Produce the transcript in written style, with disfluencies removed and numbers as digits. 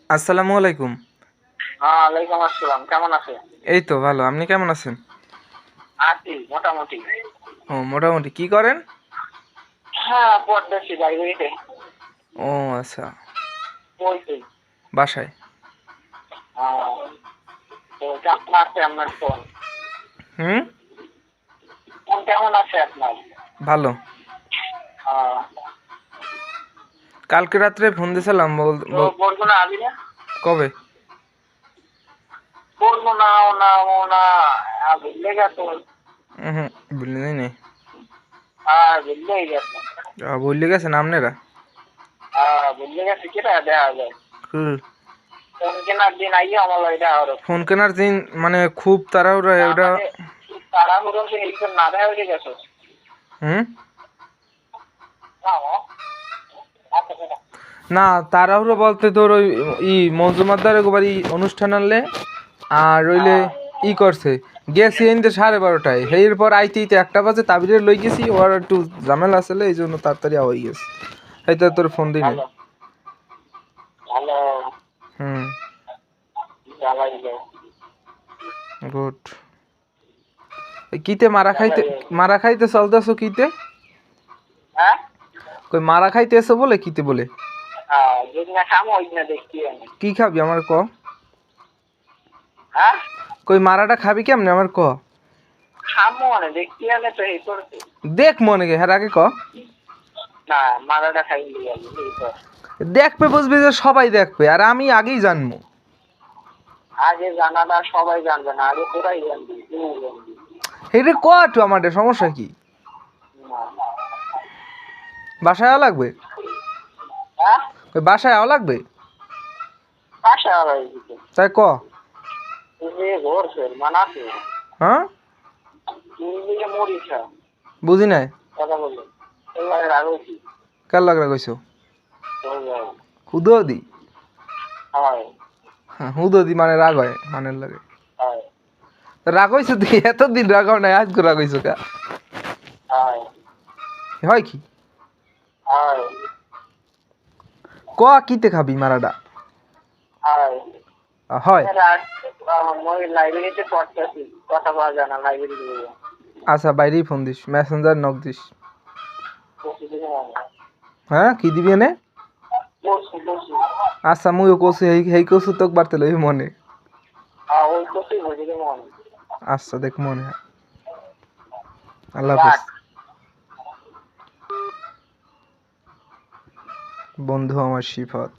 আসসালামু আলাইকুম। ওয়ালাইকুম আসসালাম। কেমন আছেন? এই তো ভালো, আপনি কেমন আছেন? আছি মোটামুটি। ও মোটামুটি, কি করেন? পড়তেছি লাইব্রেরিতে। ও আচ্ছা, বলছি। বাসায়। আহ, তো কেমন আছে আপনার ফোন? হুম, ফোন কেমন আছে আপনার? ভালো। আহ, কালকে রাত্রে ফোন দিয়েছিলাম তো পড়বো না আবি না? কবে? পড়বো না ও না ও না। ভুলে গেছে। হুম, বললি নেই। ভুলে গেছে। বললে গেছেন আপনারা? ভুলে গেছে কেটা দেখা যায়। হুম। ফোন কেনার দিন আইয়ে আমার এটা আর ফোন কেনার দিন মানে খুব তাড়াহুড়ো ওটা। মানে তাড়াহুড়ো এইসব না দেখা হয়ে গেছে। হুম, না না তাড়াহুড়ো বলতে তোর ওই মঞ্জুমাদ্দার একবার অনুষ্ঠান আনলে আর রইলে করছে গেছি এনতে 12:30টায়, এরপর আইতে 1টা বাজে তাবিরের লই গেছি, ওর একটু ঝামেলা আসলে এই জন্য তাড়াতাড়ি হয়ে গেছে। এই তো তোর ফোন দিই নাই। ভালো ভালো। হুম, জ্বালাইলো। গুড। কিতে মারা খাইতে চলতেছো কিতে? হ্যাঁ, কই মারা খাইতে এসো বলে কিতে বলে? যদি না খামো ওই না দেখছি আমি। কি খাবি আমার ক? হ্যাঁ, কই মারাটা খাবি কেমনে আমার ক? খামো মানে দেখছি আমি তো এই করছি। দেখ মনে গে, হ্যাঁ আগে ক। না, মারাটা খাই লিয়ে এই তো। দেখবে বুঝবি যে সবাই দেখবে আর আমি আগেই জানবো। আগে জানাটা সবাই জানবে না, আগে তোরাই জানবি, তুই জানবি। এটা ক একটু, আমাদের সমস্যা কি? না। বাসায় যাওয়া লাগবে? হ্যাঁ, ওই বাসায় যাওয়া লাগবে? পাশে আবার দিতে। তাই ক। তুমি ঘর ফের মানাতে। হ্যাঁ, তুমি দিকে মরিছা। বুঝি নাই। কথা বললো। এবার রাখছি। কার লাগরা কইছো? হয়। হুদো দি? হয়। হ্যাঁ, হুদো দি মানে রাগ হয় মানের লাগে। হয়। রাগ হইছো তুই এতদিন রাগ হয় নাই, আজ করে রাগ হইছো কা? হয়। হয় কি? হয়। ক কিতে খাবি মারাটা? হয়। হয়। মই লাইব্রেরিতে পড়তেছি, কথা বলা যায় না লাইব্রেরি। আচ্ছা, বাইরেই phone this, Messenger knock this. হ্যাঁ, কি দিবি এনে? আচ্ছা, মুইও কইছি হেই কইছু তোক বার্তে লই মনে। ওই করতেই বুঝলি মন। আচ্ছা, দেখ মনে হয়। আল্লাহ হাফেজ বন্ধু আমার সিফাত।